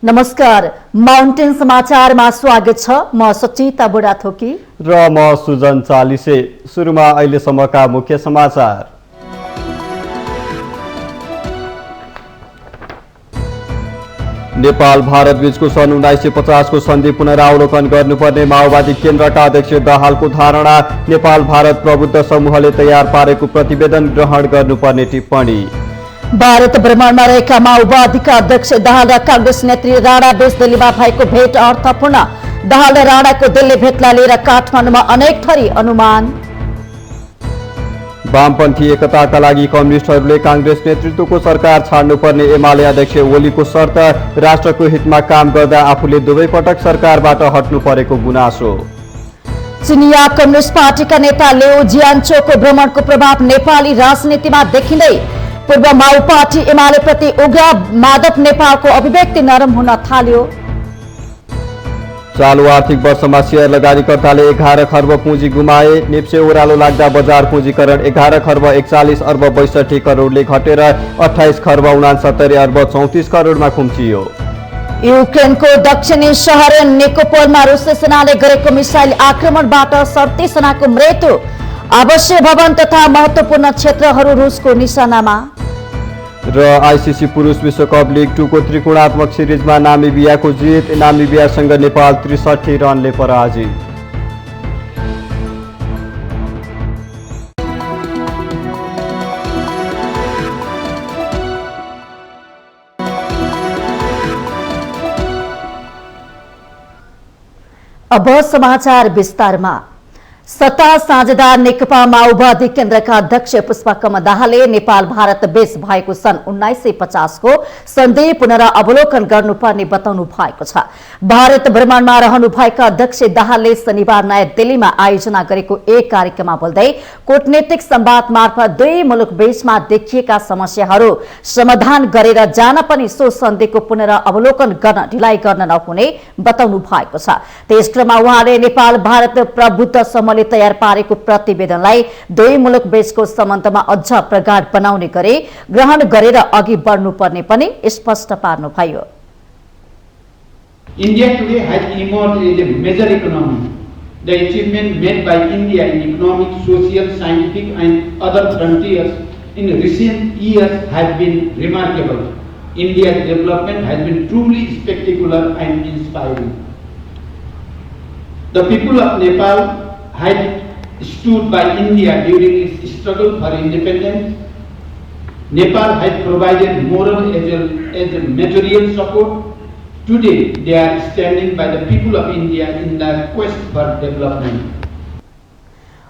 नमस्कार, माउन्टेन समाचारमा स्वागत छ। म सचिता बुढाथोकी र म सुजन चालिसे। सुरुमा अहिलेसम्मका मुख्य समाचार। नेपाल भारत बीचको सन् 1950 को सन्धि पुनरावलोकन गर्नुपर्ने माओवादी केन्द्रका अध्यक्ष दाहालको धारणा। नेपाल भारत प्रबुद्ध समूहले तयार पारेको प्रतिवेदन ग्रहण गर्नुपर्ने टिप्पणी। भारत भ्रमणमा रहेका माओवादीका अध्यक्ष दाहाल र कांग्रेस नेत्री राणा बीच दिल्लीमा भएको भेट अर्थपूर्ण। दाहाल र राणाको दिल्ली भेटलाई लिएर काठमाडौँमा अनेक थरी अनुमान। वामपन्थी एकताका लागि कम्युनिस्टहरूले कांग्रेस नेतृत्वको सरकार छाड्नुपर्ने एमाले अध्यक्ष ओलीको शर्त। राष्ट्रको हितमा काम गर्दा आफूले दुवै पटक सरकारबाट हट्नु परेको गुनासो। चिनिया कम्युनिस्ट पार्टीका नेता लेओ जियान्चोको भ्रमणको प्रभाव नेपाली राजनीतिमा देखिँदै। पूर्व माओ पार्टी एमाले प्रति उग्र माधव नेपालको अभिव्यक्ति नरम हुन थाल्यो। चालु आर्थिक वर्षमा शेयर लगानीकर्ताले 11 खर्ब पुँजी गुमाए। नेप्से ओह्रालो लाग्दा बजार पुँजीकरण 11 खर्ब 41 अर्ब 62 करोडले घटेर 28 खर्ब 69 अर्ब 34 करोडमा खुम्चियो। युक्रेनको दक्षिणी शहर निकोपोलमा रुसी सेनाले गरेको मिसाइल आक्रमणबाट 37 जनाको मृत्यु। आवासीय भवन तथा महत्वपूर्ण क्षेत्रहरू रुसको निशानामा। र आईसीसी पुरुष विश्वकप लिग 2 को त्रिकोणात्मक सिरिजमा नामिबियाको जित। नामिबियासँग नेपाल 63 रनले पराजित। अब समाचार विस्तारमा। सत्ता साझेदार नेकपा माओवादी केन्द्रका अध्यक्ष पुष्पकमल दाहालले नेपाल भारत बीच भएको सन् 1950 को सन्धि पुनरावलोकन गर्नुपर्ने बताउनु भएको छ। भारत भ्रमणमा रहनुभएका अध्यक्ष दाहालले शनिबार नयाँ दिल्लीमा आयोजना गरेको एक कार्यक्रममा बोल्दै कूटनीतिक संवाद मार्फत दुई मुलुक बीचमा देखिएका समस्याहरू समाधान गरेर जान पनि सो सन्धिको पुनरावलोकन गर्न ढिलाइ गर्न नहुने बताउनु भएको छ। त्यसक्रममा उहाँले नेपाल भारत प्रबुद्ध समूहले तयार पारेको प्रतिवेदनलाई दुई मुलुक बीचको सम्बन्धमा अझ प्रगाढ बनाउने गरी ग्रहण गरेर अघि बढ्नुपर्ने पनि स्पष्ट पार्नुभयो। India today has emerged as a major economy. The achievement made by India in economic, social, scientific and other frontiers in recent years have been remarkable. India's development has been truly spectacular and inspiring. The people of Nepal had stood by India during its struggle for independence. Nepal had provided moral as well as material support. Today, they are standing by the people of India in the quest for development.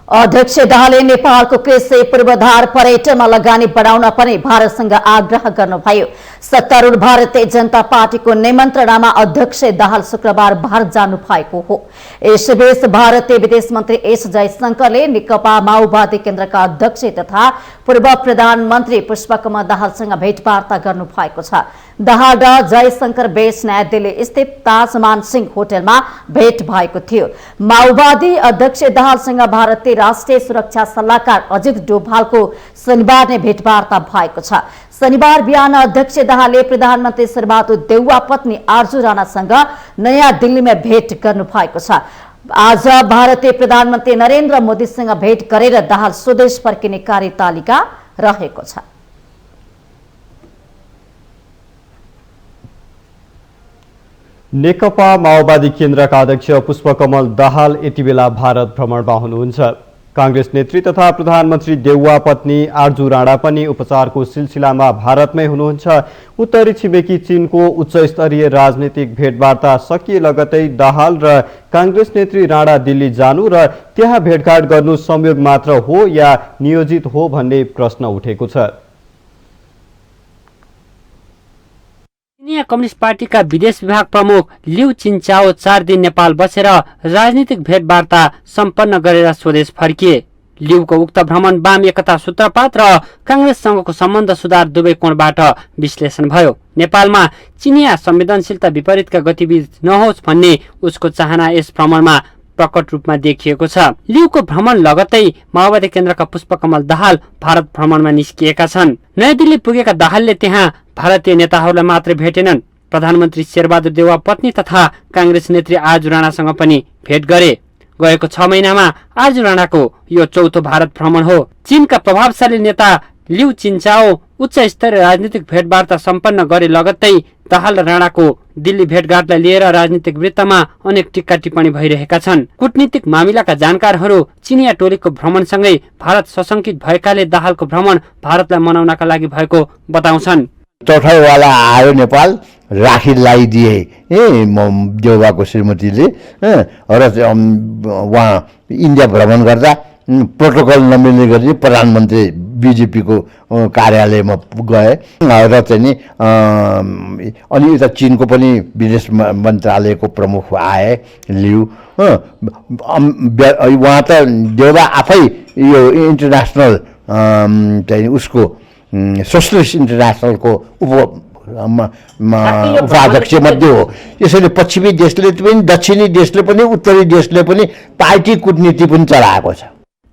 अध्यक्ष दाहालले नेपालको कृषि पूर्वाधार पर्यटनमा लगानी बढाउन पनि भारतसँग आग्रह गर्नुभयो। सत्तारूढ भारतीय जनता पार्टीको निमन्त्रणामा अध्यक्ष दाहाल शुक्रबार भारत जानु भएको हो। यसबीच भारतीय विदेश मन्त्री एस जयशंकरले नेकपा माओवादी केन्द्रका अध्यक्ष तथा पूर्व प्रधानमन्त्री पुष्पकमल दाहालसँग भेटवार्ता गर्नु भएको छ। दाहाल र जयशंकर बीच नयाँ दिल्ली स्थित ताजमान सिंह होटलमा भेट भएको थियो। माओवादी अध्यक्ष दाहालसँग भारतीय राष्ट्रिय सुरक्षा सल्लाहकार अजित डोभालको शनिबार नै भेटवार्ता भएको छ। शनिबार बिहान अध्यक्ष दाहालले प्रधानमन्त्री शेरबहादुर देउवा पत्नी आरजू राणासँग नयाँ दिल्लीमा भेट गर्नु भएको छ। आज भारतीय प्रधानमन्त्री नरेन्द्र मोदीसँग भेट गरेर दाहाल स्वदेश फर्किने कार्यतालिका रहेको छ। नेकपा माओवादी केन्द्रका अध्यक्ष पुष्पकमल दाहाल यति बेला भारत भ्रमणमा हुनुहुन्छ। कांग्रेस नेत्री तथा प्रधानमन्त्री देउवा पत्नी आरजू राणा पनि उपचारको सिलसिलामा भारतमै हुनुहुन्छ। उत्तरी छिमेकी चीनको उच्च स्तरीय राजनीतिक भेटवार्ता सकिए लगतै दाहाल र कांग्रेस नेत्री राणा दिल्ली जानु र त्यहाँ भेटघाट गर्नु संयोग मात्र हो या नियोजित हो भन्ने प्रश्न उठेको छ। चिनिया कम्युनिस्ट पार्टीका विदेश विभाग प्रमुख लिउ चिन्चाओ 4 दिन नेपाल बसेर राजनीतिक भेटवार्ता सम्पन्न गरेर स्वदेश फर्किए। लिउको उक्त भ्रमण वाम एकता सूत्रपात र कांग्रेससँगको सम्बन्ध सुधार दुवै कोणबाट विश्लेषण भयो। नेपालमा चिनिया संवेदनशीलता विपरीतका गतिविधि नहोस् भन्ने उसको चाहना यस भ्रमणमा प्रकट रूपमा देखिएको छ। लिउको भ्रमण लगत्तै माओवादी केन्द्रका पुष्पकमल दाहाल भारत भ्रमणमा निस्किएका छन्। नयाँ दिल्ली पुगेका दाहालले त्यहाँ भारतीय नेताहरूलाई मात्र भेटेनन्, प्रधानमन्त्री शेरबहादुर देउवा पत्नी तथा कांग्रेस नेत्री आरजु राणासँग पनि भेट गरे। गएको 6 महिनामा आरजु राणाको यो चौथो भारत भ्रमण हो। चीनका प्रभावशाली नेता लिउ चिन्चाओ उच्च स्तरीय राजनीतिक भेटवार्ता सम्पन्न गरे लगत्तै दाहाल र राणाको दिल्ली भेटघाटलाई लिएर राजनीतिक वृत्तमा अनेक टिक्का टिप्पणी भइरहेका छन्। कूटनीतिक मामिलाका जानकारहरू चिनिया टोलीको भ्रमणसँगै भारत सशंकित भएकाले दाहालको भ्रमण भारतलाई मनाउनका लागि भएको बताउँछन्। चौथावाला आयो नेपाल, राखी लगाइदिए देउवाको श्रीमतीले र उहाँ इन्डिया भ्रमण गर्दा प्रोटोकल नमिल्ने गरी प्रधानमन्त्री बिजेपीको कार्यालयमा गए र चाहिँ नि अनि यता चीनको पनि विदेश मन्त्रालयको प्रमुख आए लिउ। उहाँ त देउवा आफै यो इन्टरनेसनल चाहिँ उसको सोसलिस्ट इन्टरनेसनलको उपाध्यक्ष मध्ये हो। यसैले पश्चिमी देशले पनि दक्षिणी देशले पनि उत्तरी देशले पनि पार्टी कूटनीति पनि चलाएको छ।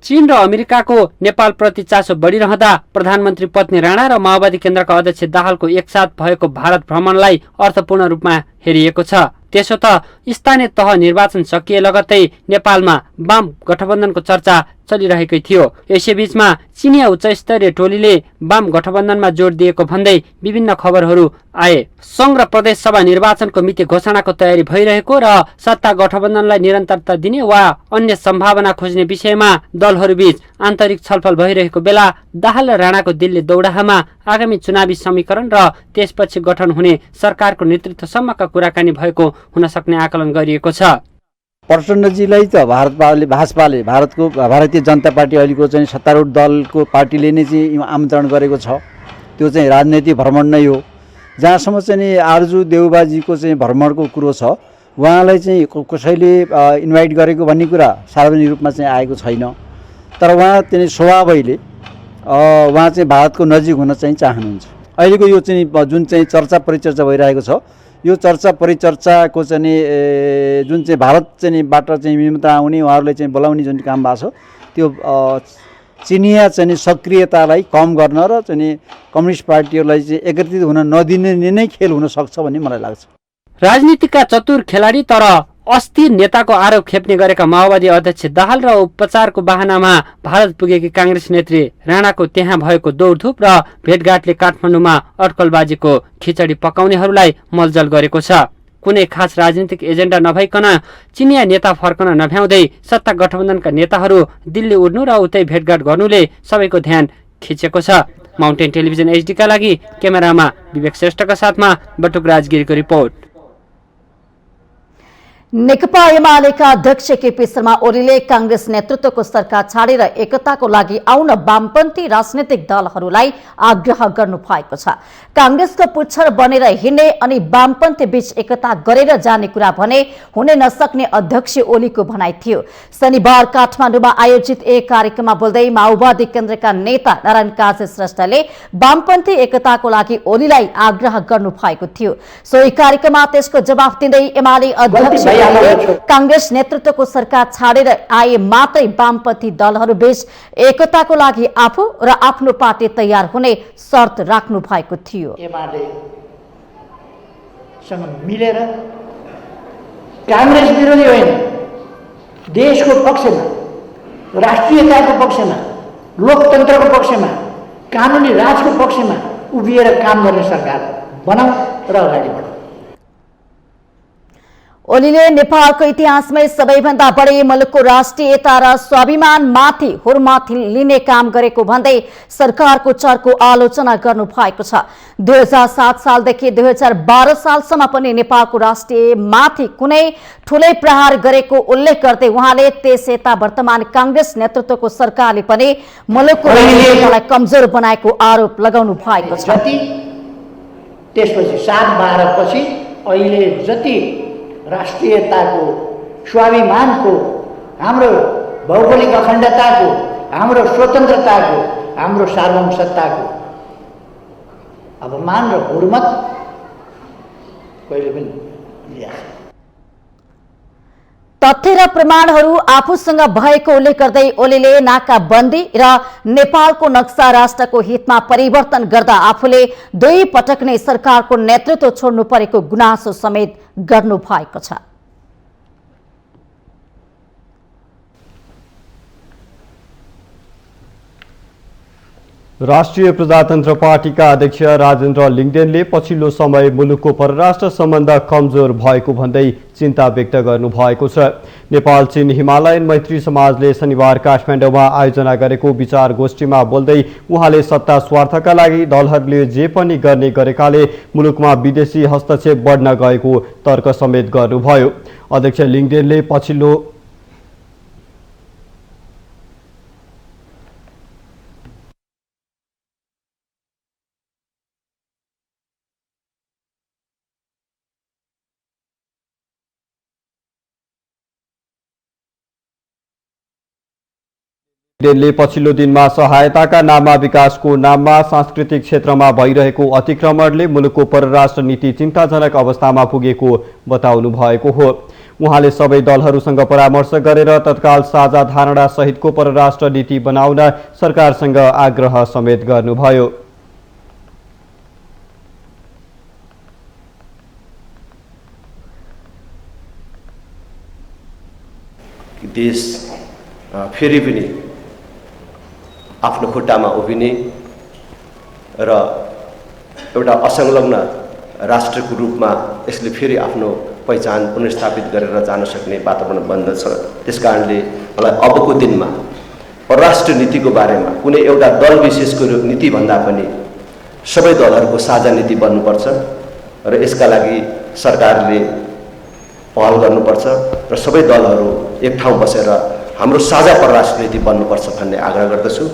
चीन र अमेरिकाको नेपाल प्रति चासो बढिरहँदा प्रधानमन्त्री पत्नी राणा र माओवादी केन्द्रका अध्यक्ष दाहालको एकसाथ भएको भारत भ्रमणलाई अर्थपूर्ण रूपमा हेरिएको छ। त्यसो त स्थानीय तह निर्वाचन सकिए लगत्तै नेपालमा वाम गठबन्धनको चर्चा चलिरहेकै थियो। यसैबीचमा चिनिया उच्च स्तरीय टोलीले वाम गठबन्धनमा जोड दिएको भन्दै विभिन्न खबरहरू आए। संघ र प्रदेश सभा निर्वाचनको मिति घोषणाको तयारी भइरहेको र सत्ता गठबन्धनलाई निरन्तरता दिने वा अन्य सम्भावना खोज्ने विषयमा दलहरूबीच आन्तरिक छलफल भइरहेको बेला दाहाल र राणाको दिल्ली दौडाहामा आगामी चुनावी समीकरण र त्यसपछि गठन हुने सरकारको नेतृत्वसम्मका कुराकानी भएको हुन सक्ने आकलन गरिएको छ। प्रचण्डजीलाई त भाजपाले भारतीय जनता पार्टी अहिलेको चाहिँ सत्तारूढ दलको पार्टीले नै चाहिँ आमन्त्रण गरेको छ। त्यो चाहिँ राजनैतिक भ्रमण नै हो। जहाँसम्म चाहिँ नि आरजु देउबाजीको चाहिँ भ्रमणको कुरो छ, उहाँलाई चाहिँ कसैले इन्भाइट गरेको भन्ने कुरा सार्वजनिक रूपमा चाहिँ आएको छैन। तर उहाँ चाहिँ स्वभावैले उहाँ चाहिँ भारतको नजिक हुन चाहिँ चाहनुहुन्छ। अहिलेको यो चाहिँ जुन चाहिँ चर्चा परिचर्चा भइरहेको छ, यो चर्चा परिचर्चाको चाहिँ जुन चाहिँ भारत चाहिँ बाट चाहिँ निमन्त्रण आउने उहाँहरूले चाहिँ बोलाउने जुन काम भएको छ, त्यो चिनिया चाहिँ सक्रियतालाई कम गर्न र चाहिँ कम्युनिस्ट पार्टीहरूलाई चाहिँ एकत्रित हुन नदिने नै खेल हुन सक्छ भन्ने मलाई लाग्छ। राजनीतिका चतुर खेलाडी तर अस्थिर नेताको आरोप खेप्ने गरेका माओवादी अध्यक्ष दाहाल र उपचारको बहानामा भारत पुगेकी कांग्रेस नेत्री राणाको त्यहाँ भएको दौडधुप र भेटघाटले काठमाडौँमा अड्कलबाजीको खिचडी पकाउनेहरूलाई मलजल गरेको छ। कुनै खास राजनीतिक एजेन्डा नभइकन चिनिया नेता फर्कन नभ्याउँदै सत्ता गठबन्धनका नेताहरू दिल्ली उड्नु र उतै भेटघाट गर्नुले सबैको ध्यान खिचेको छ। माउन्टेन टेलिभिजन एचडीका लागि क्यामेरामा विवेक श्रेष्ठका साथमा बटुक राजगिरीको रिपोर्ट। नेकपा एमालेका अध्यक्ष केपी शर्मा ओलीले कांग्रेस नेतृत्वको सरकार छाडेर एकताको लागि आउन वामपन्थी राजनीतिक दलहरूलाई आग्रह गर्नु भएको छ। कांग्रेसको पुच्छर बनेर हिँड्ने अनि वामपन्थी बीच एकता गरेर जाने कुरा भने हुनै नसक्ने अध्यक्ष ओलीको भनाइ थियो। शनिबार काठमाडौँमा आयोजित एक कार्यक्रममा बोल्दै माओवादी केन्द्रका नेता नारायण काजी श्रेष्ठले वामपन्थी एकताको लागि ओलीलाई आग्रह गर्नु भएको थियो। सोही कार्यक्रममा त्यसको जवाफ दिँदै एमाले अध्यक्ष कांग्रेस नेतृत्वको सरकार छाडेर आए मात्रै वामपन्थी दलहरू बीच एकताको लागि आफू र आफ्नो पार्टी तयार हुने शर्त राख्नु भएको थियो। एमालेसँग मिलेर कांग्रेस विरोधी होइन, देशको पक्षमा, राष्ट्रियताको पक्षमा, लोकतन्त्रको पक्षमा, कानुनी राजको पक्षमा उभिएर काम गर्ने सरकार बनाऊ र अगाडि बढाऊ। ओलीले नेपालको इतिहासमै सबैभन्दा बढी मुलुकको राष्ट्रियता र स्वाभिमानमाथि हुर्माथि लिने काम गरेको भन्दै सरकारको चरको आलोचना गर्नु भएको छ। 2007 सालदेखि 2012 सालसम्म पनि नेपालको राष्ट्रियतामाथि कुनै ठूलै प्रहार गरेको उल्लेख गर्दै उहाँले त्यसयता वर्तमान कांग्रेस नेतृत्वको सरकारले पनि मुलुकको राष्ट्रियतालाई कमजोर बनाएको आरोप लगाउनु भएको छ। त्यसपछि 7-12 पछि अहिले जति राष्ट्रियताको, स्वाभिमानको, हाम्रो भौगोलिक अखण्डताको, हाम्रो स्वतन्त्रताको, हाम्रो सार्वभौम सत्ताको अपमान र हुर्मत कहिले पनि लिया। तथ्य र प्रमाणहरू आफूसँग भएको उल्लेख गर्दै ओलीले नाकाबन्दी र नेपालको नक्सा राष्ट्रको हितमा परिवर्तन गर्दा आफूले 2 पटक नै सरकारको नेतृत्व छोड्नु परेको गुनासो समेत गर्नु भएको छ। राष्ट्रिय प्रजातन्त्र पार्टीका अध्यक्ष राजेन्द्र लिङ्गदेनले पछिल्लो समय मुलुकको परराष्ट्र सम्बन्ध कमजोर भएको भन्दै चिन्ता व्यक्त गर्नुभएको छ। नेपाल चीन हिमालयन मैत्री समाजले शनिबार काठमाडौँमा आयोजना गरेको विचार गोष्ठीमा बोल्दै उहाँले सत्ता स्वार्थका लागि दलहरूले जे पनि गर्ने गरेकाले मुलुकमा विदेशी हस्तक्षेप बढ्न गएको तर्क समेत गर्नुभयो। अध्यक्ष लिङ्गदेनले पछिल्लो पछिल्लो दिनमा सहायताका नाममा विकासको नाममा सांस्कृतिक क्षेत्रमा भइरहेको अतिक्रमणले मुलुकको परराष्ट्र नीति चिन्ताजनक अवस्थामा पुगेको बताउनु भएको हो। उहाँले सबै दलहरूसँग परामर्श गरेर तत्काल साझा धारणा सहितको परराष्ट्र नीति बनाउन सरकारसँग आग्रह समेत गर्नुभयो। देश फेरि पनि आफ्नो खुट्टामा उभिने र एउटा असंलग्न राष्ट्रको रूपमा यसले फेरि आफ्नो पहिचान पुनर्स्थापित गरेर जान सक्ने वातावरण बन्दछ। त्यसकारणले मलाई अबको दिनमा परराष्ट्र नीतिको बारेमा कुनै एउटा दल विशेषको नीति भन्दा पनि सबै दलहरूको साझा नीति बन्नुपर्छ र यसका लागि सरकारले पहल गर्नुपर्छ र सबै दलहरू एक ठाउँ बसेर हाम्रो साझा परराष्ट्र नीति बन्नुपर्छ भन्ने आग्रह गर्दछु।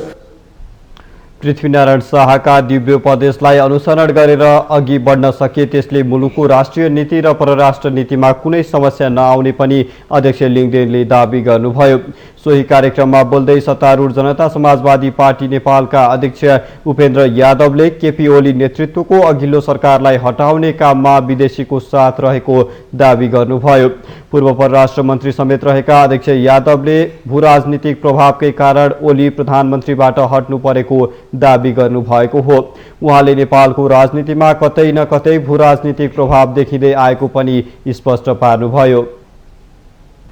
पृथ्वीनारायण शाहका दिव्योपदेशलाई अनुसरण गरेर अघि बढ्न सके त्यसले मुलुकको राष्ट्रिय नीति र परराष्ट्र नीतिमा कुनै समस्या नआउने पनि अध्यक्ष लिङ्गदेनले दाबी गर्नुभयो। सोही कार्यक्रममा बोल्दै सत्तारूढ जनता समाजवादी पार्टी नेपालका अध्यक्ष उपेन्द्र यादवले केपी ओली नेतृत्वको अघिल्लो सरकारलाई हटाउने काममा विदेशीको साथ रहेको दाबी गर्नुभयो। पूर्व परराष्ट्र मन्त्री समेत रहेका अध्यक्ष यादवले भूराजनीतिक प्रभावकै कारण ओली प्रधानमन्त्रीबाट हट्नु परेको दाबी गर्नुभएको हो। उहाँले नेपालको राजनीतिमा कतै न कतै भूराजनीतिक प्रभाव देखिँदै आएको पनि स्पष्ट पार्नुभयो।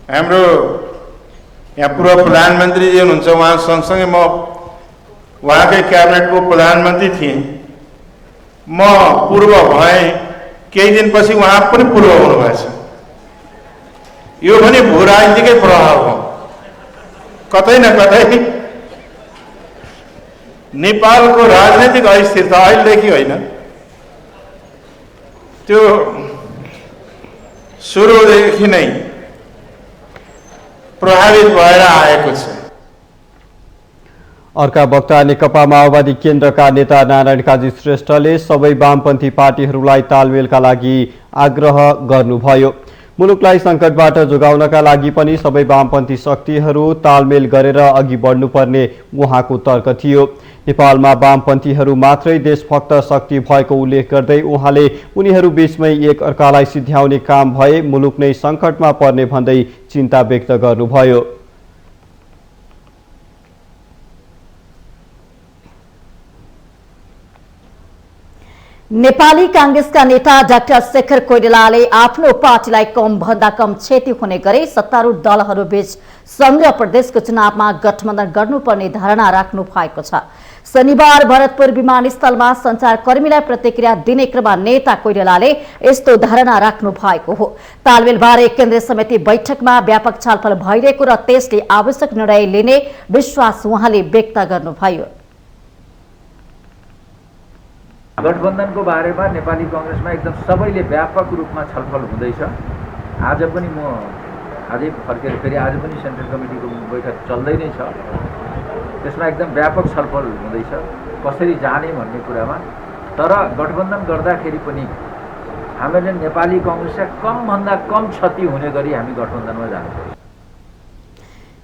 हाम्रो यहाँ पूर्व प्रधानमन्त्री जी हुनुहुन्छ, उहाँ सँगसँगै म उहाँकै क्याबिनेटको प्रधानमन्त्री थिएँ। म पूर्व भएँ, केही दिनपछि उहाँ पनि पूर्व हुनुभएछ। यो पनि भूराजनीतिकै प्रभाव हो। कतै न कतै नेपालको राजनीतिक अस्थिरता अहिलेदेखि होइन, त्यो सुरुदेखि नै प्रभावित भएर आएको छ। अर्का वक्ता नेकपा माओवादी केन्द्रका नेता नारायण काजी श्रेष्ठले सबै वामपन्थी पार्टीहरूलाई तालमेलका लागि आग्रह गर्नुभयो। मुलुकलाई सङ्कटबाट जोगाउनका लागि पनि सबै वामपन्थी शक्तिहरू तालमेल गरेर अघि बढ्नुपर्ने उहाँको तर्क थियो। नेपालमा वामपन्थीहरू मात्रै देशभक्त शक्ति भएको उल्लेख गर्दै उहाँले उनीहरू बीचमै एक अर्कालाई सिध्याउने काम भए मुलुक नै सङ्कटमा पर्ने भन्दै चिन्ता व्यक्त गर्नुभयो। नेपाली कांग्रेसका नेता डाक्टर शेखर कोइरालाले आफ्नो पार्टीलाई कम भन्दा कम क्षति हुने गरी सत्तारूढ दलहरूबीच संघ प्रदेशको चुनावमा गठबन्धन गर्नुपर्ने धारणा राख्नु भएको छ। शनिबार भरतपुर विमानस्थलमा सञ्चारकर्मीलाई प्रतिक्रिया दिने क्रममा नेता कोइरालाले यस्तो धारणा राख्नु भएको हो। तालमेलबारे केन्द्रीय समिति बैठकमा व्यापक छलफल भइरहेको र त्यसले आवश्यक निर्णय लिने विश्वास उहाँले व्यक्त गर्नुभयो। गठबन्धनको बारेमा नेपाली कांग्रेसमा एकदम सबैले व्यापक रूपमा छलफल हुँदैछ। आज पनि म आजै फर्केर फेरि आज पनि सेन्ट्रल कमिटीको बैठक चल्दै नै छ। त्यसमा एकदम व्यापक छलफल हुँदैछ कसरी जाने भन्ने कुरामा। तर गठबन्धन गर्दाखेरि पनि हामीले नेपाली कांग्रेसलाई कम भन्दा कम क्षति हुने गरी हामी गठबन्धनमा जानुपर्छ।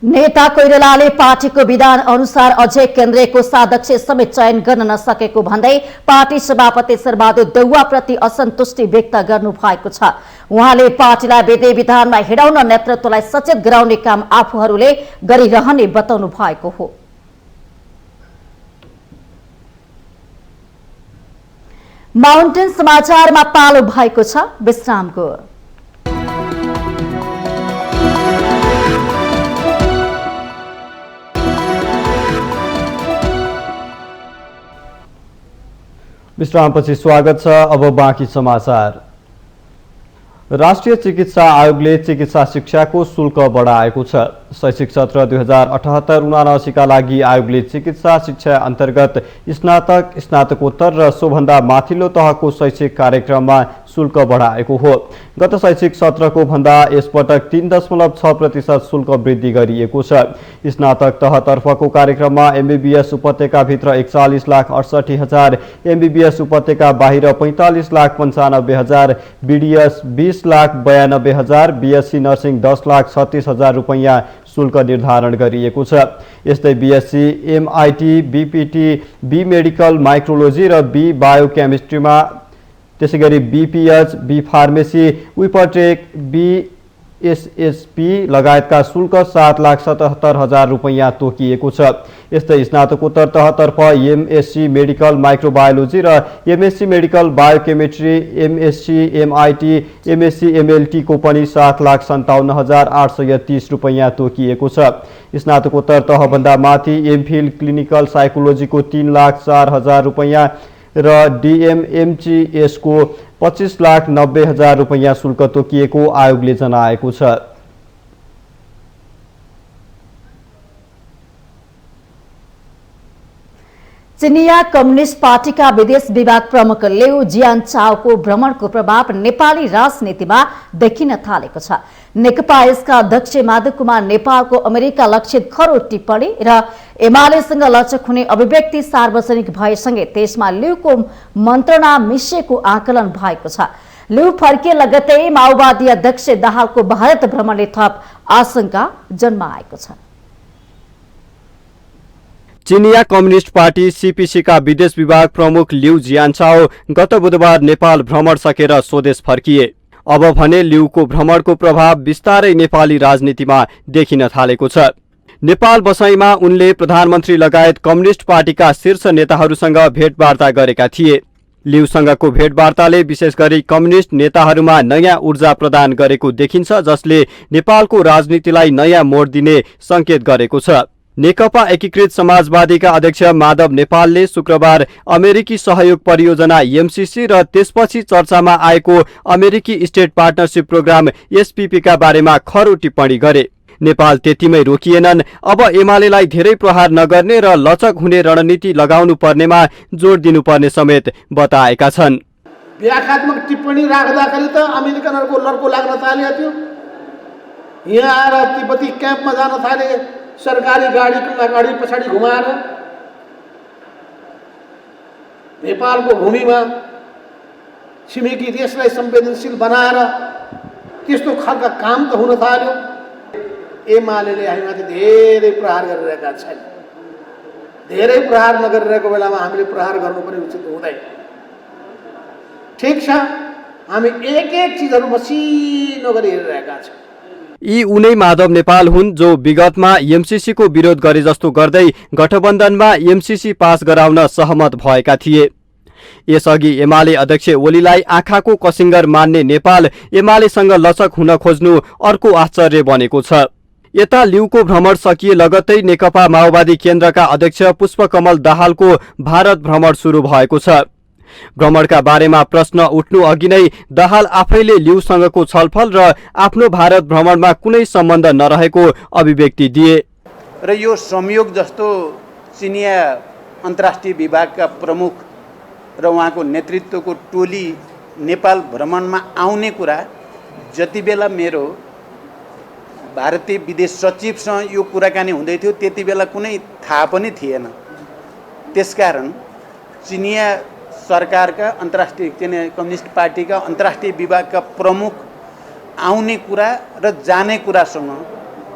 नेता कोइरालाले पार्टीको विधान अनुसार अझै केन्द्रीय कोषाध्यक्ष समेत चयन गर्न नसकेको भन्दै पार्टी सभापति शेरबहादुर देउवाप्रति असन्तुष्टि व्यक्त गर्नु भएको छ। उहाँले पार्टीलाई विधि विधानमा हिँडाउन नेतृत्वलाई सचेत गराउने काम आफूहरूले गरिरहने बताउनु भएको हो। माउन्टेन समाचारमा पालो भएको छ विश्रामको। विश्रामपछि स्वागत छ। अब बाँकी समाचार। राष्ट्रिय चिकित्सा आयोगले चिकित्सा शिक्षाको शुल्क बढाएको छ। शैक्षिक सत्र 2078-79 का लागि आयोगले चिकित्सा शिक्षा अन्तर्गत स्नातक, स्नातकोत्तर र सोभन्दा माथिल्लो तहको शैक्षिक कार्यक्रममा शुल्क बढाएको हो। गत शैक्षिक सत्रको भन्दा यसपटक 3.6% शुल्क वृद्धि गरिएको छ। स्नातक तहतर्फको कार्यक्रममा एमबीबीएस उपत्यकाभित्र 41,68,000, एमबीबीएस उपत्यका बाहिर 45,95,000, बीडीएस 20,92,000, बीएससी नर्सिङ 10,36,000 रुपैयाँ शुल्क निर्धारण गरिएको छ। यस्तै BSc, MIT, BPT, B medical microbiology र बी बायोकेमिस्ट्रीमा, त्यसैगरी बीपीएच, बी फार्मेसी, विपरटेक, बीएसएसपी लगायतका शुल्क 7,77,000 रुपैयाँ तोकिएको छ। यस्तै स्नातकोत्तर तहतर्फ एमएससी मेडिकल माइक्रोबायोलोजी र MSc medical biochemistry, MSc MIT, MSc MLT को पनि 7,57,830 रुपैयाँ तोकिएको छ। स्नातकोत्तर तहभन्दा माथि एमफिल क्लिनिकल साइकोलोजी को 3,04,000 रुपैयाँ र डीएमएमजीएस को 25,90,000 रुपैयाँ शुल्क तोकिएको आयोगले जनाएको छ। चिनिया कम्युनिस्ट पार्टीका विदेश विभाग प्रमुख लिउ जियानचाओको भ्रमणको प्रभाव नेपाली राजनीतिमा देखिन थालेको छ। नेकपा यसका अध्यक्ष माधव कुमार नेपालको अमेरिका लक्षित खरो टिप्पणी र एमालेसँग लचक हुने अभिव्यक्ति सार्वजनिक भएसँगै देशमा लिउको मन्त्रणा मिसिएको आकलन भएको छ। लिउ फर्किए लगतै माओवादी अध्यक्ष दाहालको भारत भ्रमणले थप आशंका जन्माएको छ। चिनिया कम्युनिस्ट पार्टी सीपीसी का विदेश विभाग प्रमुख लिउ जियानचाओ गत बुधबार नेपाल भ्रमण सकेर स्वदेश फर्किए। अब भने लिउको भ्रमणको प्रभाव बिस्तारै नेपाली राजनीतिमा देखिन थालेको छ। नेपाल बसाइमा उनले प्रधानमन्त्री लगायत कम्युनिस्ट पार्टीका शीर्ष नेताहरूसँग भेटवार्ता गरेका थिए। लिउसँगको भेटवार्ताले विशेष गरी कम्युनिस्ट नेताहरूमा नयाँ ऊर्जा प्रदान गरेको देखिन्छ, जसले नेपालको राजनीतिलाई नयाँ मोड दिने संकेत गरेको छ। नेकपा एकीकृत समाजवादीका अध्यक्ष माधव नेपालले शुक्रबार अमेरिकी सहयोग परियोजना एमसीसी र त्यसपछि चर्चामा आएको अमेरिकी स्टेट पार्टनरशिप प्रोग्राम एसपीपी का बारेमा खरो टिप्पणी गरे। नेपाल त्यतिमै रोकिएनन्, अब एमालेलाई धेरै प्रहार नगर्ने र लचक हुने रणनीति लगाउनु पर्नेमा जोड दिनुपर्ने समेत बताएका छन्। व्याख्यात्मक टिप्पणी राख्दाखेरि त अमेरिकनहरूको लड्को लाग्न थाल्यो थियो। यहाँ आएर तिब्बती क्याम्पमा जान थाले, सरकारी गाडीको अगाडि पछाडि घुमाएर नेपालको भूमिमा छिमेकी देशलाई संवेदनशील बनाएर त्यस्तो खालका काम त हुन थाल्यो। एमालेले हामीमाथि धेरै प्रहार गरिरहेका छन्। धेरै प्रहार नगरिरहेको बेलामा हामीले प्रहार गर्नु पनि उचित हुँदैन। ठिक छ, हामी एक एक चिजहरू मसिनो गरी हेरिरहेका छौँ। यी उनै माधव नेपाल हुन् जो विगतमा एमसीसी को विरोध गरे जस्तो गर्दै गठबन्धनमा एमसीसी पास गराउन सहमत भएका थिए। यसअघि एमाले अध्यक्ष ओलीलाई आँखाको कसिङ्गर मान्ने नेपाल एमालेसँग लचक हुन खोज्नु अर्को आश्चर्य बनेको छ। यता लिउको भ्रमण सकिए लगत्तै नेकपा माओवादी केन्द्रका अध्यक्ष पुष्पकमल दाहालको भारत भ्रमण सुरु भएको छ। भ्रमणका बारेमा प्रश्न उठ्नु अघि नै दाहाल आफैले लिउसँगको छलफल र आफ्नो भारत भ्रमणमा कुनै सम्बन्ध नरहेको अभिव्यक्ति दिए। र यो संयोग जस्तो चिनिया अन्तर्राष्ट्रिय विभागका प्रमुख र उहाँको नेतृत्वको टोली नेपाल भ्रमणमा आउने कुरा जति बेला मेरो भारतीय विदेश सचिवसँग यो कुराकानी हुँदै थियो त्यति बेला कुनै थाहा पनि थिएन। त्यसकारण चिनिया सरकारका अन्तर्राष्ट्रिय चिनिया कम्युनिस्ट पार्टीका अन्तर्राष्ट्रिय विभागका प्रमुख आउने कुरा र जाने कुरासँग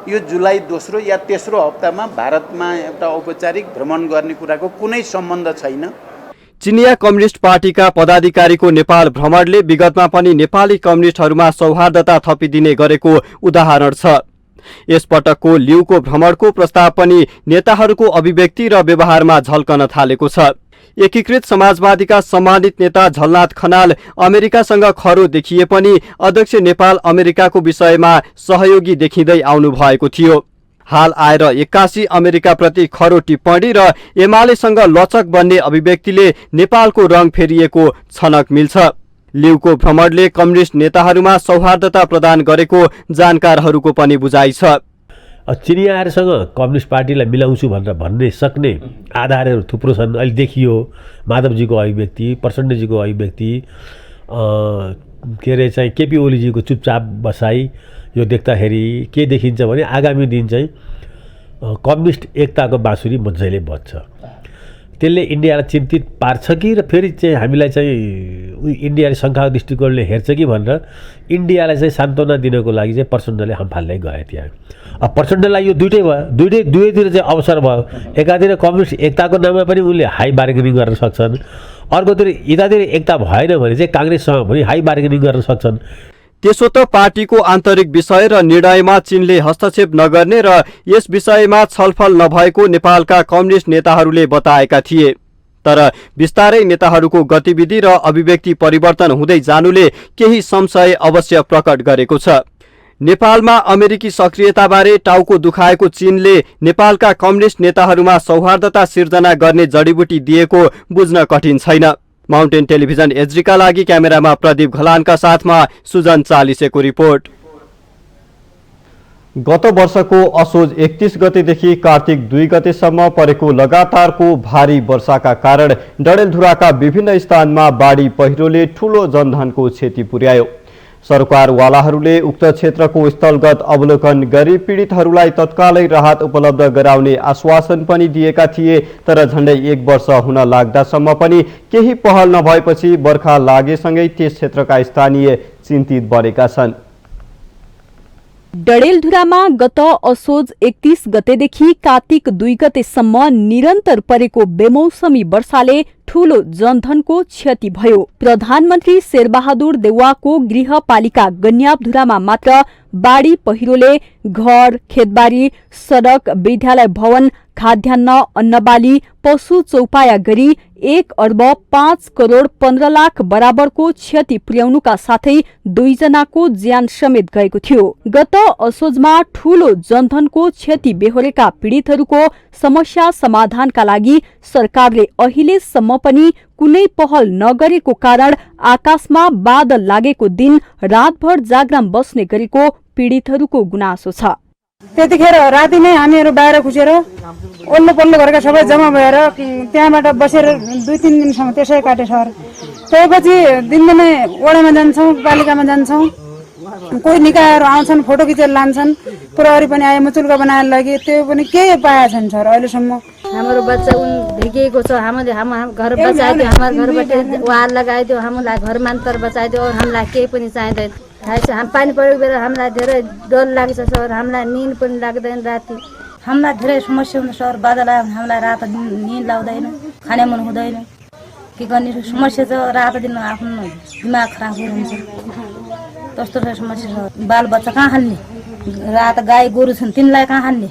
यो जुलाई दोस्रो या तेस्रो हप्तामा भारतमा एउटा औपचारिक भ्रमण गर्ने कुराको कुनै सम्बन्ध छैन। चिनिया कम्युनिस्ट पार्टीका पदाधिकारीको नेपाल भ्रमणले विगतमा पनि नेपाली कम्युनिस्टहरूमा सौहार्दता थपिदिने गरेको उदाहरण छ। यसपटकको लिउको भ्रमणको प्रस्ताव पनि नेताहरूको अभिव्यक्ति र व्यवहारमा झल्कन थालेको छ। एकीकृत समाजवादीका सम्मानित नेता झलनाथ खनाल अमेरिकासँग खरो देखिए पनि अध्यक्ष नेपाल अमेरिकाको विषयमा सहयोगी देखिँदै आउनु भएको थियो। हाल आएर 81 अमेरिकाप्रति खरो टिप्पणी र एमालेसँग लचक बन्ने अभिव्यक्तिले नेपालको रङ फेरिएको छनक मिल्छ। लिउको भ्रमणले कम्युनिस्ट नेताहरूमा सौहार्दता प्रदान गरेको जानकारहरूको पनि बुझाइ छ। चिनियाहरूसँग कम्युनिस्ट पार्टीलाई मिलाउँछु भनेर भन्ने सक्ने आधारहरू थुप्रो छन्। अहिले देखियो माधवजीको अभिव्यक्ति, प्रचण्डजीको अभिव्यक्ति, के अरे चाहिँ केपी ओलीजीको चुपचाप बसाई, यो देख्दाखेरि के देखिन्छ भने आगामी दिन चाहिँ कम्युनिस्ट एकताको बाँसुरी मजाले बज्छ। त्यसले इन्डियालाई चिन्तित पार्छ कि र फेरि चाहिँ हामीलाई चाहिँ इन्डियाले शङ्काको दृष्टिकोणले हेर्छ कि भनेर इन्डियालाई चाहिँ सान्त्वना दिनको लागि चाहिँ प्रचण्डले हम्फाल्दै गए त्यहाँ। अब प्रचण्डलाई यो दुइटै भयो, दुवैतिर चाहिँ अवसर भयो। एकातिर कम्युनिस्ट एकताको नाममा पनि उनले हाई बार्गेनिङ गर्न सक्छन्, अर्कोतिर यतातिर एकता भएन भने चाहिँ काङ्ग्रेससँग पनि हाई बार्गेनिङ गर्न सक्छन्। त्यसो त पार्टीको आन्तरिक विषय र निर्णयमा चीनले हस्तक्षेप नगर्ने र यस विषयमा छलफल नभएको नेपालका कम्युनिस्ट नेताहरूले बताएका थिए। तर बिस्तारै नेताहरूको गतिविधि र अभिव्यक्ति परिवर्तन हुँदै जानुले केही संशय अवश्य प्रकट गरेको छ। नेपालमा अमेरिकी सक्रियताबारे टाउको दुखाएको चीनले नेपालका कम्युनिस्ट नेताहरूमा सौहार्दता सिर्जना गर्ने जडीबुटी दिएको बुझ्न कठिन छैन। माउन्टेन टेलिभिजन एचडीका लागि क्यामेरामा प्रदीप घलानका साथमा सुजन चालिसेको रिपोर्ट। गत वर्षको असोज 31 गतेदेखि कार्तिक 2 गतेसम्म परेको लगातारको भारी वर्षाका कारण डडेलधुराका विभिन्न स्थानमा बाढी पहिरोले ठूलो जनधनको क्षति पुर्यायो। सरकारवालाहरूले उक्त क्षेत्रको स्थलगत अवलोकन गरी पीडितहरूलाई तत्कालै राहत उपलब्ध गराउने आश्वासन पनि दिएका थिए। तर झण्डै 1 वर्ष हुन लाग्दासम्म पनि केही पहल नभएपछि बर्खा लागेसँगै त्यस क्षेत्रका स्थानीय चिन्तित बनेका छन्। डडेलधुरामा गत असोज 31 गतेदेखि कार्तिक 2 गतेसम्म निरन्तर परेको बेमौसमी वर्षाले ठूलो जनधनको क्षति भयो। प्रधानमन्त्री शेरबहादुर देउवाको गृहपालिका गन्याबधुरामा मात्र बाढी पहिरोले घर, खेतबारी, सडक, विद्यालय भवन, खाद्यान्न, अन्नबाली, पशु चौपाया गरी 1 अर्ब 5 करोड 15 लाख बराबरको क्षति पुर्याउनुका साथै 2 जनाको ज्यान समेत गएको थियो। गत असोजमा ठूलो जनधनको क्षति बेहोरेका पीडितहरूको समस्या समाधानका लागि सरकारले अहिलेसम्म पनि कुनै पहल नगरेको कारण आकाशमा बादल लागेको दिन रातभर जागराम बस्ने गरेको पीडितहरूको गुनासो छ। त्यतिखेर राति नै हामीहरू बाहिर खुसेर ओल्लो पल्लो घरका सबै जम्मा भएर त्यहाँबाट बसेर 2-3 दिनसम्म त्यसै काटे सर। त्यसपछि दिनदिनै वडामा जान्छौँ, पालिकामा जान्छौँ, कोही निकायहरू आउँछन्, फोटो खिचेर लान्छन्, प्रहरी पनि आए मुचुल्का बनाएर लगे, त्यो पनि केही पाएका छन् सर अहिलेसम्म। हाम्रो बच्चा भेटिएको छ, हामीले हाम्रो घर बचाइदियो, हाम्रो घरबाट वाल लगाइदियो, हामीलाई घरमा अन्तर बचाइदियो, और हामीलाई केही पनि चाहिँदैन। हम पानी परेको बेला हामीलाई धेरै डर लाग्छ सर, हामीलाई निद पनि लाग्दैन राति। हामीलाई धेरै समस्या हुन्छ सर, बादल आयो भने हामीलाई रात निद लाग्दैन, खाने मन हुँदैन, के गर्ने समस्या छ। रात दिन आफ्नो दिमाग खराब हुन्छ, त्यस्तो समस्या छ। बाल बच्चा कहाँ हाल्ने, रात गाई गोरु छन् तिनलाई कहाँ हाल्ने,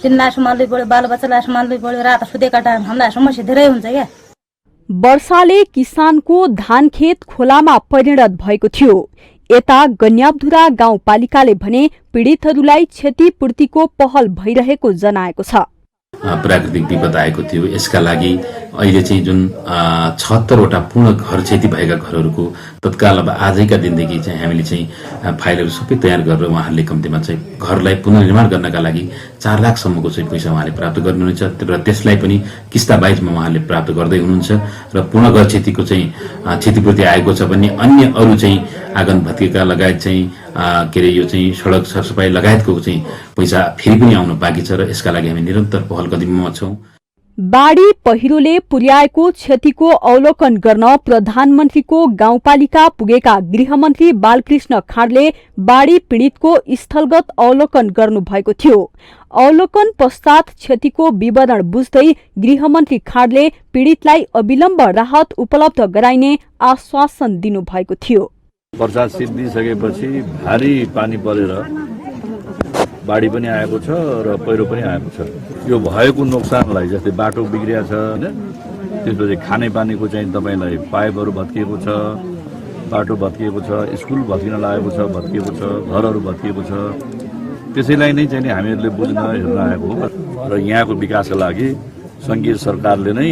तिनलाई सम्हाल्नै पर्यो, बाल बच्चालाई सम्हाल्नै पर्यो। रात सुतेका टाइम हामीलाई समस्या धेरै हुन्छ क्या। वर्षाले किसानको धान खेत खोलामा परिणत भएको थियो। यता गन्याबधुरा गाउँपालिकाले भने पीडितहरूलाई क्षतिपूर्तिको पहल भइरहेको जनाएको छ। प्राकृतिक विपद आएको थियो, यसका लागि अहिले चाहिँ जुन 76वटा पूर्ण घर क्षति भएका घरहरूको तत्काल अब आजैका दिनदेखि चाहिँ हामीले चाहिँ फाइलहरू सबै तयार गरेर उहाँहरूले कम्तीमा चाहिँ घरलाई पुनर्निर्माण गर्नका लागि 4 लाखसम्मको चाहिँ पैसा उहाँले प्राप्त गर्नुहुनेछ र त्यसलाई पनि किस्ता बाइजमा उहाँले प्राप्त गर्दै हुनुहुन्छ र पूर्ण घर क्षतिको चाहिँ क्षतिपूर्ति आएको छ भने अन्य अरू चाहिँ आँगन भत्केका लगायत चाहिँ के अरे यो चाहिँ सडक सरसफाई लगायतको चाहिँ पैसा फेरि पनि आउन बाँकी छ र यसका लागि हामी निरन्तर पहल कदमीमा छौँ। बाढी पहिरोले पुर्याएको क्षतिको अवलोकन गर्न प्रधानमन्त्रीको गाउँपालिका पुगेका गृहमन्त्री बालकृष्ण खाँडले बाढी पीडितको स्थलगत अवलोकन गर्नुभएको थियो। अवलोकन पश्चात क्षतिको विवरण बुझ्दै गृहमन्त्री खाँडले पीडितलाई अविलम्ब राहत उपलब्ध गराइने आश्वासन दिनुभएको थियो। वर्षा सिद्धिसकेपछि भारी पानी परेर बाढी पनि आएको छ र पहिरो पनि आएको छ। यो भएको नोक्सानलाई जस्तै बाटो बिग्रिया छ हैन, त्यसपछि खानेपानीको चाहिँ तपाईलाई पाइपहरू भत्किएको छ, बाटो भत्किएको छ, स्कुल भत्किन लागेको छ, भत्किएको छ, घरहरू भत्किएको छ। त्यसैलाई नै चाहिँ हामीहरूले बुझ्न हेर्न आएको हो र यहाँको विकासका लागि सङ्घीय सरकारले नै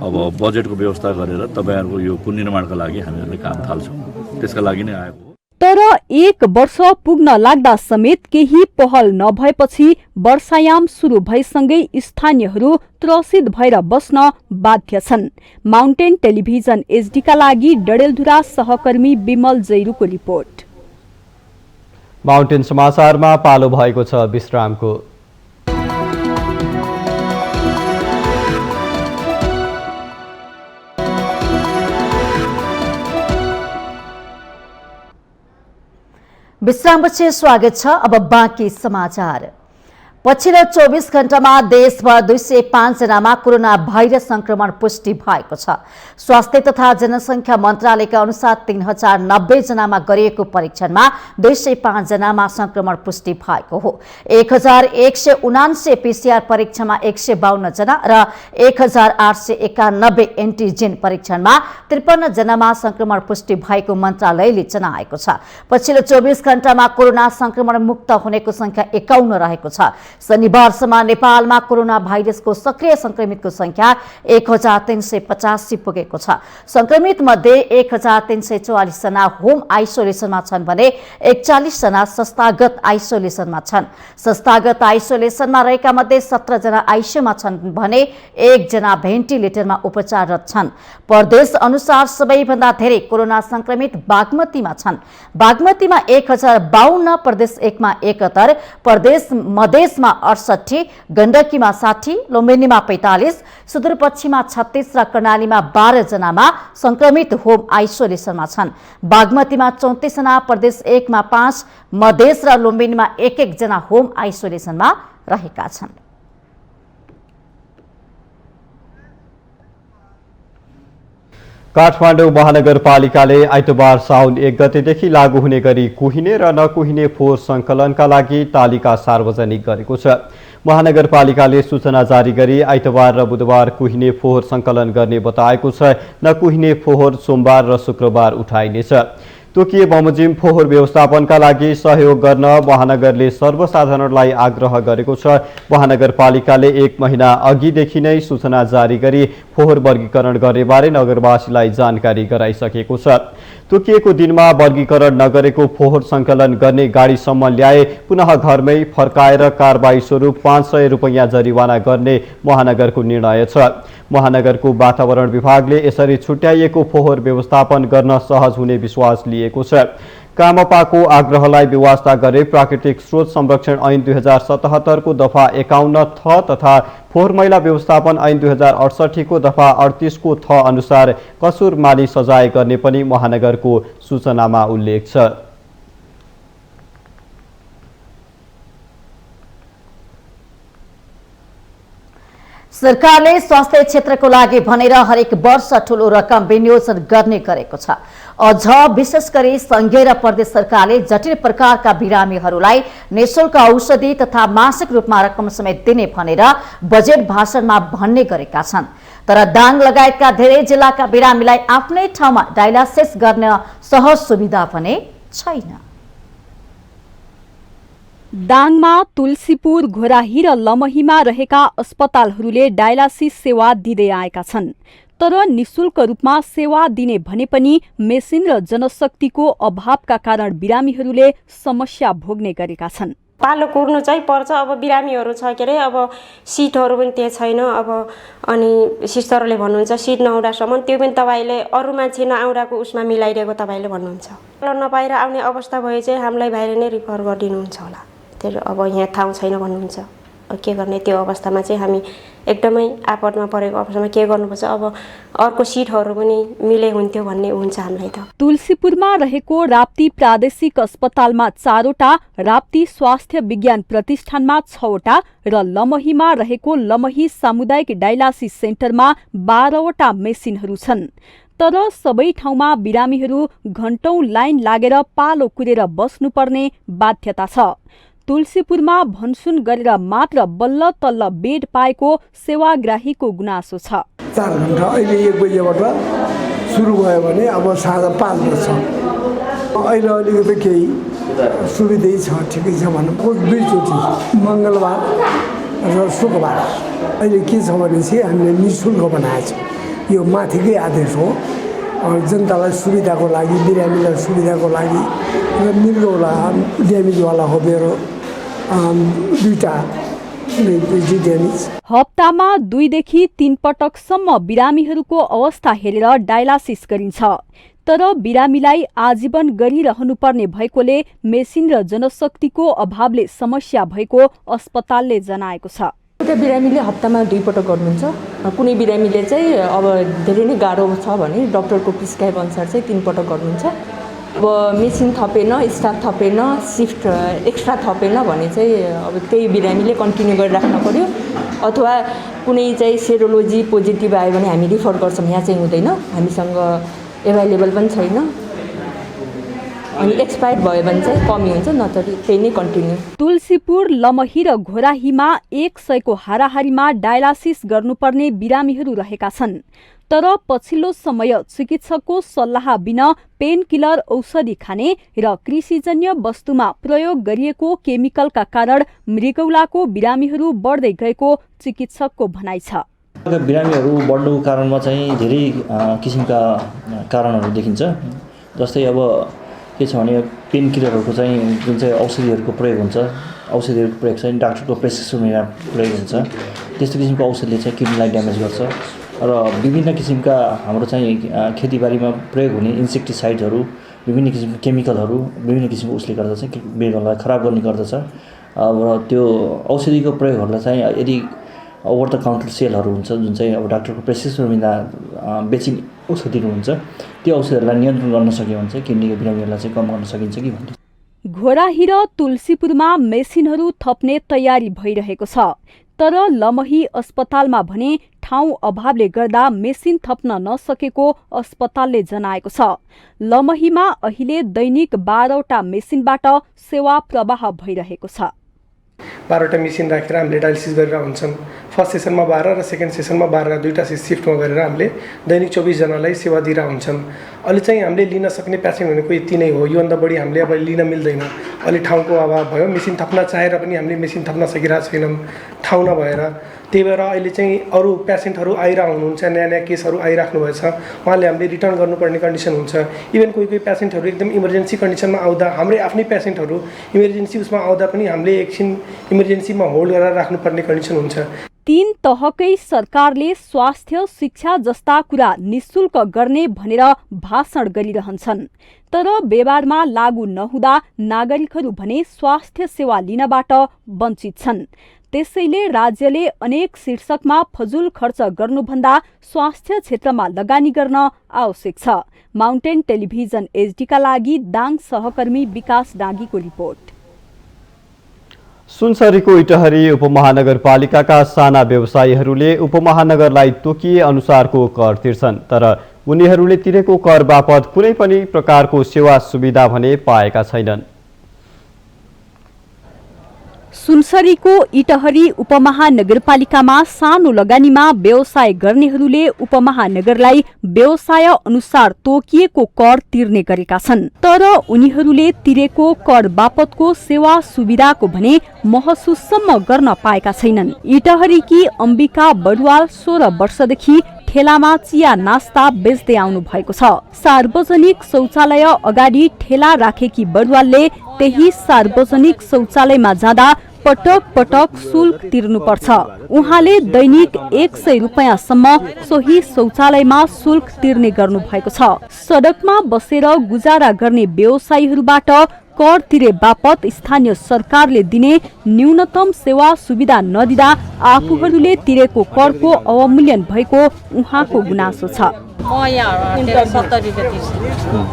अब बजेटको व्यवस्था गरेर तपाईहरुको यो पुनर्निर्माणका लागि हामीहरूले काम थाल्छौँ। त्यसका लागि नै आएको। तर 1 वर्ष पुग्न लाग्दा समेत केही पहल नभएपछि वर्षायाम सुरु भएसँगै स्थानीयहरू त्रसित भएर बस्न बाध्य छन्। माउन्टेन टेलिभिजन एचडीका लागि डडेलधुरा सहकर्मी विमल जैरूको रिपोर्ट। माउन्टेन समाचारमा पालो भएको छ विश्रामको। विश्रामपछि स्वागत छ। अब बाँकी समाचार। पछिल्लो 24 घण्टामा देशभर 205 जनामा कोरोना भाइरस संक्रमण पुष्टि भएको छ। स्वास्थ्य तथा जनसंख्या मन्त्रालयका अनुसार 3090 जनामा गरिएको परीक्षणमा 205 जनामा संक्रमण पुष्टि भएको हो। 1179 पीसीआर परीक्षणमा 152 जना र 1891 एन्टिजेन परीक्षणमा 53 जनामा संक्रमण पुष्टि भएको मन्त्रालयले जनाएको छ। पछिल्लो 24 घण्टामा कोरोना संक्रमण मुक्त हुनेको संख्या 51 रहेको छ। शनिबारसम्म नेपालमा कोरोना भाइरसको सक्रिय संक्रमितको संख्या 1385 पुगेको छ। संक्रमित मध्ये 1344 जना होम आइसोलेसनमा छन् भने 41 जना संस्थागत आइसोलेसनमा छन्। संस्थागत आइसोलेसनमा रहेका मध्ये 17 जना आइसियुमा छन् भने 1 जना भेन्टिलेटरमा उपचाररत छन्। प्रदेश अनुसार सबैभन्दा धेरै कोरोना संक्रमित बागमतीमा छन्। बागमतीमा 1052, प्रदेश 1 मा 71, प्रदेश मधेसमा 68, गण्डकीमा 60, लुम्बिनीमा 45, सुदूरपश्चिममा 36 र कर्णालीमा 12 जनामा संक्रमित होम आइसोलेसनमा छन्। बागमतीमा 34 जना, प्रदेश 1 मा 5, मधेस र लुम्बिनीमा 1-1 जना होम आइसोलेसनमा रहेका छन्। काठमाडौँ महानगरपालिकाले आइतबार साउन 1 गतेदेखि लागू हुने गरी कुहिने र नकुहिने फोहोर संकलनका लागि तालिका सार्वजनिक गरेको छ। महानगरपालिकाले सूचना जारी गरी आइतबार र बुधबार कुहिने फोहोर संकलन गर्ने बताएको छ। नकुहिने फोहोर सोमबार र शुक्रबार उठाइनेछ। तोकिए बमोजिम फोहोर व्यवस्थापनका लागि सहयोग गर्न महानगरले सर्वसाधारणलाई आग्रह गरेको छ। महानगरपालिकाले 1 महिना अघिदेखि नै सूचना जारी गरी फोहोर वर्गीकरण गर्नेबारे नगरवासीलाई जानकारी गराइसकेको छ। तोकिएको दिनमा वर्गीकरण नगरेको फोहोर संकलन गर्ने गाडीसम्म ल्याए पुनः घरमै फर्काएर कारबाही स्वरूप 500 रुपैयाँ जरिवाना गर्ने महानगरको निर्णय छ। महानगरको वातावरण विभागले यसरी छुट्याइएको फोहोर व्यवस्थापन गर्न सहज हुने विश्वास लिएको छ। कामपाको आग्रहलाई बेवास्ता गरे प्राकृतिक स्रोत संरक्षण ऐन 2077 को दफा 51 थ तथा फोहोर मैला व्यवस्थापन ऐन 2068 को दफा 38 को थ अनुसार कसुर मानी सजाय गर्ने पनि महानगरको सूचनामा उल्लेख छ। सरकारले स्वास्थ्य क्षेत्रको लागि भनेर हरेक वर्ष ठूलो रकम विनियोजन गर्ने गरेको छ। अझ विशेष गरी संघीय र प्रदेश सरकारले जटिल प्रकारका बिरामीहरूलाई निःशुल्क औषधि तथा मासिक रूपमा रकम समेत दिने भनेर बजेट भाषणमा भन्ने गरेका छन्। तर दाङ लगायतका धेरै जिल्लाका बिरामीलाई आफ्नै ठाउँमा डायलासिस गर्न सहज सुविधा भने छैन। दाङमा तुलसीपुर, घोराही र लमहीमा रहेका अस्पतालहरूले डायलासिस सेवा दिँदै आएका छन्। तर निशुल्क रूपमा सेवा दिने भने पनि मेसिन र जनशक्तिको अभावका कारण बिरामीहरूले समस्या भोग्ने गरेका छन्। पालो कुर्नु चाहिँ पर्छ। अब बिरामीहरू छ के अरे, अब सिटहरू पनि त्यहाँ छैन। अब अनि सिस्टरले भन्नुहुन्छ सिट नआउँदासम्म त्यो पनि तपाईँले अरू मान्छे नआउँदाको उसमा मिलाइदिएको तपाईँले भन्नुहुन्छ। पालो नपाएर आउने अवस्था भए चाहिँ हामीलाई बाहिर नै रिफर गरिदिनुहुन्छ होला। त्यो अब यहाँ ठाउँ छैन भन्नुहुन्छ। के गर्ने त्यो अवस्थामा चाहिँ हामी एकदमै आपदमा परेको अवस्थामा के गर्नुपर्छ, अब अर्को सिटहरू पनि मिले हुन्थ्यो भन्ने हुन्छ हामीलाई त। तुलसीपुरमा रहेको राप्ती प्रादेशिक अस्पतालमा 4वटा, राप्ती स्वास्थ्य विज्ञान प्रतिष्ठानमा 6वटा र लमहीमा रहेको लमही सामुदायिक डायलासिस सेन्टरमा 12वटा मेसिनहरू छन्। तर सबै ठाउँमा बिरामीहरू घण्टौं लाइन लागेर पालो कुरेर बस्नुपर्ने बाध्यता छ। तुलसीपुरमा भनसुन गरेर मात्र बल्ल तल्ल बेड पाएको सेवाग्राहीको गुनासो छ। 4 घण्टा अहिले 1 बजेबाट सुरु भयो भने अब साँझ 5 बज्छ। अहिले अलिकति केही सुविधै छ, ठिकै छ भनौँ। 2 चोटि मङ्गलबार र शुक्रबार। अहिले के छ भने चाहिँ हामीले निःशुल्क बनाएको छौँ। यो माथिकै आदेश हो, जनतालाई सुविधाको लागि, बिरामीलाई सुविधाको लागि र मिल्दोला ड्यामेजवाला हो मेरो 2टा ड्यामेज। हप्तामा 2 देखि 3 पटकसम्म बिरामीहरूको अवस्था हेरेर डायलासिस गरिन्छ। तर बिरामीलाई आजीवन गरिरहनुपर्ने भएकोले मेसिन र जनशक्तिको अभावले समस्या भएको अस्पतालले जनाएको छ। एउटा बिरामीले हप्तामा 2 पटक गर्नुहुन्छ। कुनै बिरामीले चाहिँ अब धेरै नै गाह्रो छ भने डाक्टरको प्रिस्क्राइब अनुसार चाहिँ 3 पटक गर्नुहुन्छ। अब मेसिन थपेन, स्टाफ थपेन, सिफ्ट एक्स्ट्रा थपेन भने चाहिँ अब त्यही बिरामीले कन्टिन्यू गरिराख्न पर्यो। अथवा कुनै चाहिँ सेरोलोजी पोजिटिभ आयो भने हामी रिफर गर्छौँ, यहाँ चाहिँ हुँदैन, हामीसँग एभाइलेबल पनि छैन। अनि एक्सपायर भयो भने चाहिँ कमी हुन्छ, नत्र त्यही नै कन्टिन्यू। तुलसीपुर, लमही र घोराहीमा 100को हाराहारीमा डायलासिस गर्नुपर्ने बिरामीहरू रहेका छन्। तर पछिल्लो समय चिकित्सकको सल्लाह बिना पेन किलर औषधि खाने र कृषिजन्य वस्तुमा प्रयोग गरिएको केमिकलका कारण मृगौलाको बिरामीहरू बढ्दै गएको चिकित्सकको भनाइ छ। बिरामीहरू बढ्नुको कारणमा चाहिँ धेरै किसिमका कारणहरू देखिन्छ। जस्तै अब के छ भने पेन किलरहरूको चाहिँ जुन चाहिँ औषधिहरूको प्रयोग हुन्छ, औषधिहरूको प्रयोग चाहिँ डाक्टरको प्रेस्क्रिप्सनमा प्रयोग हुन्छ। त्यस्तो किसिमको औषधिले चाहिँ किडनीलाई ड्यामेज गर्छ र विभिन्न किसिमका हाम्रो चाहिँ खेतीबारीमा प्रयोग हुने इन्सेक्टिसाइडहरू, विभिन्न किसिमको केमिकलहरू, विभिन्न किसिमको उसले गर्दा चाहिँ मृगलाई खराब गर्ने गर्दछ। र त्यो औषधिको प्रयोगहरूलाई चाहिँ यदि ओभर द काउन्टर सेलहरू हुन्छ, जुन चाहिँ अब डाक्टरको प्रेस्क्रिप्सनमा बेचिने औषधिहरू हुन्छ, त्यो औषधिहरूलाई नियन्त्रण गर्न सक्यो भने चाहिँ किडनीको बिरामीहरूलाई चाहिँ कम गर्न सकिन्छ कि भन्ने। घोराही र तुलसीपुरमा मेसिनहरू थप्ने तयारी भइरहेको छ। तर लमही अस्पतालमा भने ठाउँ अभावले गर्दा मेसिन थप्न नसकेको अस्पतालले जनाएको छ। लमहीमा अहिले दैनिक 12वटा मेसिनबाट सेवा प्रवाह भइरहेको छ। 12वटा मेसिन राखेर हामीले डायलिसिस गरेर हुन्छन्। फर्स्ट सेसनमा 12 र सेकेन्ड सेसनमा 12, 2टा सिफ्टमा गरेर हामीले दैनिक 24 जनालाई सेवा दिइरहेका हुन्छन्। अहिले चाहिँ हामीले लिन सक्ने पेसेन्ट भनेको यति नै हो। योभन्दा बढी हामीले अब लिन मिल्दैन। अहिले ठाउँको अभाव भयो, मेसिन थप्न चाहेर पनि हामीले मेसिन थप्न सकिरहेको छैनौँ, ठाउँ नभएर। त्यही भएर अहिले चाहिँ अरू पेसेन्टहरू आइरहेको हुनुहुन्छ, नयाँ नयाँ केसहरू आइराख्नु भएछ, उहाँले हामीले रिटर्न गर्नुपर्ने कन्डिसन हुन्छ। इभन कोही कोही पेसेन्टहरू एकदम इमर्जेन्सी कन्डिसनमा आउँदा, हाम्रै आफ्नै पेसेन्टहरू इमर्जेन्सी उसमा आउँदा पनि हामीले एकछिन इमर्जेन्सीमा होल्ड गरेर राख्नुपर्ने कन्डिसन हुन्छ। 3 तहकै सरकारले स्वास्थ्य शिक्षा जस्ता कुरा निशुल्क गर्ने भनेर भाषण गरिरहन्छन्। तर व्यवहारमा लागू नहुँदा नागरिकहरू भने स्वास्थ्य सेवा लिनबाट वञ्चित छन्। त्यसैले राज्यले अनेक शीर्षकमा फजुल खर्च गर्नुभन्दा स्वास्थ्य क्षेत्रमा लगानी गर्न आवश्यक छ। माउन्टेन टेलिभिजन एचडीका लागि दाङ सहकर्मी विकास डाँगीको रिपोर्ट। सुनसरीको इटहरी उपमहानगरपालिकाका साना व्यवसायीहरूले उपमहानगरलाई तोकिए अनुसारको कर तिर्छन्। तर उनीहरूले तिरेको कर बापत कुनै पनि प्रकारको सेवा सुविधा भने पाएका छैनन्। सुनसरीको इटहरी उपमहानगरपालिकामा सानो लगानीमा व्यवसाय गर्नेहरूले उपमहानगरलाई व्यवसाय अनुसार तोकिएको कर तिर्ने गरेका छन्। तर उनीहरूले तिरेको कर बापतको सेवा सुविधाको भने महसुससम्म गर्न पाएका छैनन्। इटहरीकी अम्बिका बडुवाल 16 वर्षदेखि ठेलामा चिया नास्ता बेच्दै आउनु भएको छ। सार्वजनिक शौचालय अगाडि ठेला राखेकी बडुवालले त्यही सार्वजनिक शौचालयमा जाँदा पटक पटक शुल्क तिर्नुपर्छ। उहाँले दैनिक 100 रुपैयाँसम्म सोही शौचालयमा शुल्क तिर्ने गर्नु भएको छ। सडकमा बसेर गुजारा गर्ने व्यवसायीहरूबाट कर तिरे बापत स्थानीय सरकारले दिने न्यूनतम सेवा सुविधा नदिँदा आफूहरूले तिरेको करको अवमूल्यन भएको उहाँको गुनासो छ। म यहाँ 70 रुपैयाँ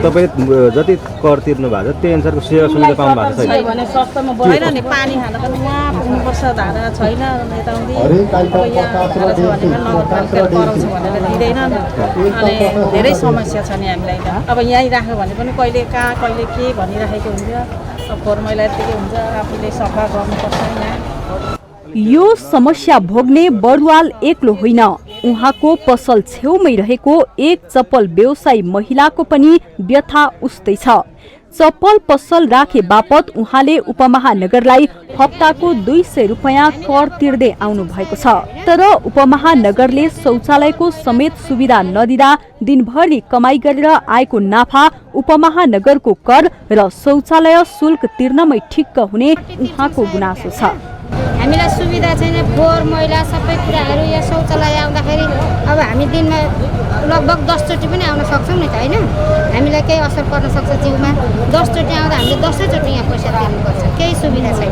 तपाईँ जति कर तिर्नु भएको छ त्यही अनुसारको सेवा सुविधा पाउनु भएको छैन भने सस्तोमा भएन नि। पानी खान पनि वहाँ पुग्नुपर्छ, धारा छैन यताउति। अब यहाँ धारा छ भने नगरपालिकाले कराउँछ भनेर दिँदैन। अनि धेरै समस्या छ नि हामीलाई त। अब यहीँ राख्यो भने पनि कहिले कहाँ कहिले के भनिराखेको हुन्छ। अब फोहोर मैला यतिकै हुन्छ, आफूले सफा गर्नुपर्छ यहाँ। यो समस्या भोग्ने बरुवाल एक्लो होइन। उहाँको पसल छेउमै रहेको एक चप्पल व्यवसायी महिलाको पनि व्यथा उस्तै छ। चप्पल पसल राखे बापत उहाँले उपमहानगरलाई हप्ताको 200 रुपैयाँ कर तिर्दै आउनु भएको छ। तर उपमहानगरले शौचालयको समेत सुविधा नदिँदा दिनभरि कमाई गरेर आएको नाफा उपमहानगरको कर र शौचालय शुल्क तिर्नमै ठिक्क हुने उहाँको गुनासो छ। हामीलाई सुविधा छैन, फोहोर मैला सबै कुराहरू यहाँ शौचालय आउँदाखेरि अब हामी दिनमा लगभग 10 चोटि पनि आउन सक्छौँ नि त होइन। हामीलाई केही असर पर्न सक्छ जिउमा। 10 चोटि आउँदा हामीले 10 चोटि यहाँ पैसा तिर्नुपर्छ, केही सुविधा छैन।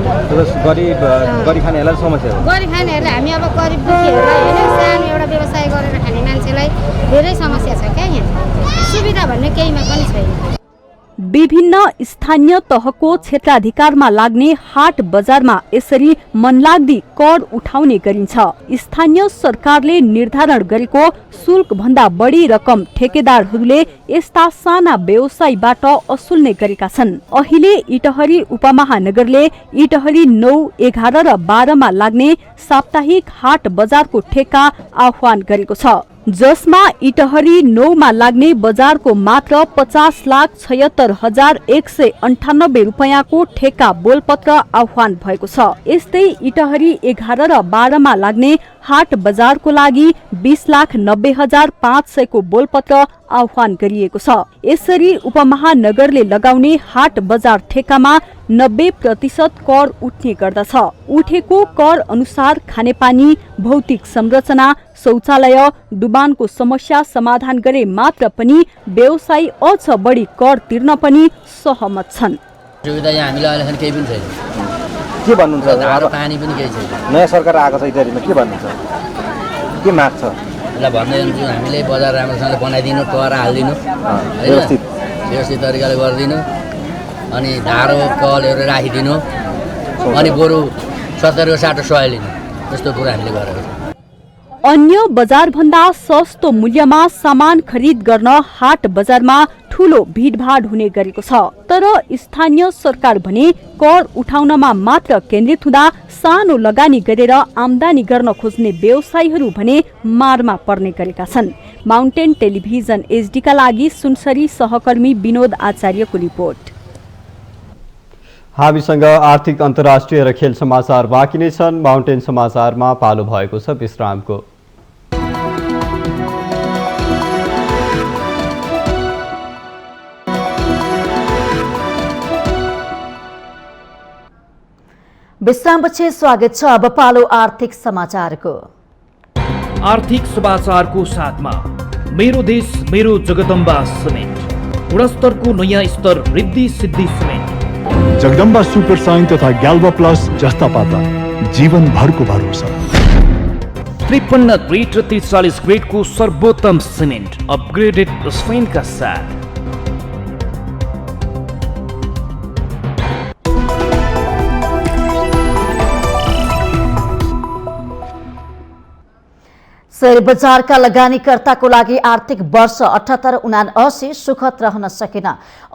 गरी खानेहरूलाई समस्या हो। गरी खानेहरूलाई हामी अब गरिब दुखीहरूलाई होइन, सानो एउटा व्यवसाय गरेर खाने मान्छेलाई धेरै समस्या छ क्या यहाँ। सुविधा भन्ने केहीमा पनि छैन। विभिन्न स्थानीय तहको क्षेत्राधिकारमा लाग्ने हाट बजारमा यसरी मनलाग्दी कर उठाउने गरिन्छ। स्थानीय सरकारले निर्धारण गरेको शुल्क भन्दा बढी रकम ठेकेदारहरूले यस्ता साना व्यवसायीबाट असुल्ने गरेका छन्। अहिले इटहरी उपमहानगरले इटहरी 9, 11 र 12 मा लाग्ने साप्ताहिक हाट बजारको ठेक्का आह्वान गरेको छ, जसमा इटहरी 9 मा लाग्ने बजारको मात्र 50,76,198 रुपैयाँको ठेक्का बोलपत्र आह्वान भएको छ। यस्तै इटहरी 11 र 12 मा लाग्ने हाट बजारको लागि 20,90,500 को बोलपत्र आह्वान गरिएको छ। यसरी उपमहानगरले लगाउने हाट बजार ठेक्कामा 90% कर उठ्ने गर्दछ। उठेको कर अनुसार खानेपानी, भौतिक संरचना, शौचालय, डुबानको समस्या समाधान गरे मात्र पनि व्यवसायी अझ बढी कर तिर्न पनि सहमत छन्। सुविधा यहाँ हामीलाई अहिलेसम्म केही पनि छैन। के भन्नुहुन्छ? धारो पानी पनि केही छैन। नयाँ सरकार आएको छ इटहरीमा, के भन्नुहुन्छ? के माग छ? ल भन्दै हुन्छु हामीले बजार राम्रोसँगले बनाइदिनु, टहरा हालिदिनु, व्यवस्थित तरिकाले गरिदिनु, अनि धारो कलहरू राखिदिनु, अनि बरु 70 60 सय लिनु, त्यस्तो कुरा हामीले गरेको छौँ। अन्य बजार भन्दा सस्तो मूल्यमा सामान खरिद गर्न हाट बजारमा ठूलो भिडभाड हुने गरेको छ। तर स्थानीय सरकार भने कर उठाउनमा मात्र केन्द्रित हुँदा सानो लगानी गरेर आमदानी गर्न खोज्ने व्यवसायीहरू भने मारमा पर्ने गरेका छन्। माउन्टेन टेलिभिजन HD का लागि सुनसरी सहकर्मी विनोद आचार्यको रिपोर्ट। हामीसँग आर्थिक अन्तर्राष्ट्रिय र खेल समाचार बाँकी नै छन्। माउन्टेन समाचारमा पालो भएको छ विश्रामको। विश्रामपछि स्वागत छ। अब पालो आर्थिक समाचारको। आर्थिक समाचारको साथमा मेरो देश मेरो जगदम्बा सिमेन्ट, गुणस्तरको नयाँ स्तर Riddhi Siddhi cement, Jagadamba super sign तथा ग्याल्बा प्लस जस्ता पाता जीवनभरको भरोसा। 53 ग्रेड र 43 ग्रेडको सर्वोत्तम सिमेन्ट अपग्रेडेड स्पेनका साथ। शेयर बजारका लगानीकर्ताको लागि आर्थिक वर्ष 78-79 सुखद रहन सकेन।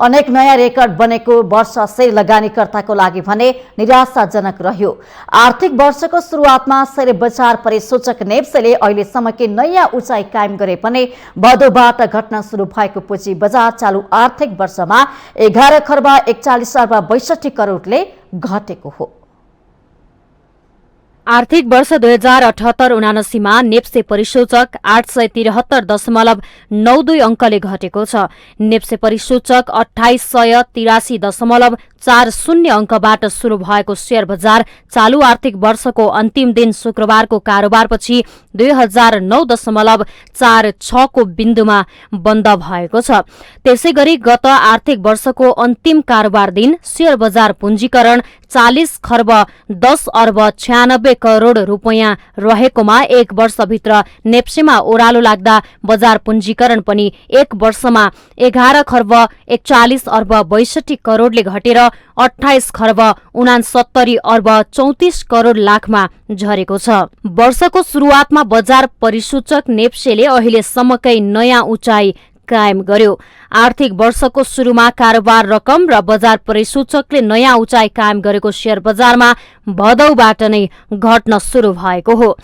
अनेक नयाँ रेकर्ड बनेको वर्ष शेयर लगानीकर्ताको लागि भने निराशाजनक रह्यो। आर्थिक वर्षको सुरुवातमा शेयर बजार परिसूचक नेप्सेले अहिलेसम्मकै नयाँ उचाइ कायम गरे पनि भदौबाट घट्न सुरु भएको पुँजी बजार चालु आर्थिक वर्षमा 11 खर्ब 41 अर्ब 62 करोडले घटेको हो। आर्थिक वर्ष 2078-79 मा नेप्से परिसूचक 873.92 अङ्कले घटेको छ। नेप्से परिसूचक 2883.46 40 अङ्कबाट सुरु भएको शेयर बजार चालू आर्थिक वर्षको अन्तिम दिन शुक्रबारको कारोबारपछि 2009.46 को बिन्दुमा बन्द भएको छ। त्यसैगरी गत आर्थिक वर्षको अन्तिम कारोबार दिन शेयर बजार पुञ्जीकरण 40 खर्ब 10 अर्ब 96 करोड़ रुपैयाँ रहेकोमा एक वर्षभित्र नेप्सेमा ओह्रालो लाग्दा बजार पुञ्जीकरण पनि एक वर्षमा 11 खर्ब 41 अर्ब 62 करोड़ले घटेर 28 खर्ब 69 अर्ब 34 करोड़ लाखमा झरेको छ। वर्षको शुरूआतमा बजार परिसूचक नेप्सेले अहिलेसम्मकै नयाँ उचाइ कायम गर्यो। आर्थिक वर्षको शुरूमा कारोबार रकम र बजार परिसूचकले नयाँ उचाइ कायम गरेको शेयर बजारमा भदौबाट नै घट्न शुरू भएको हो।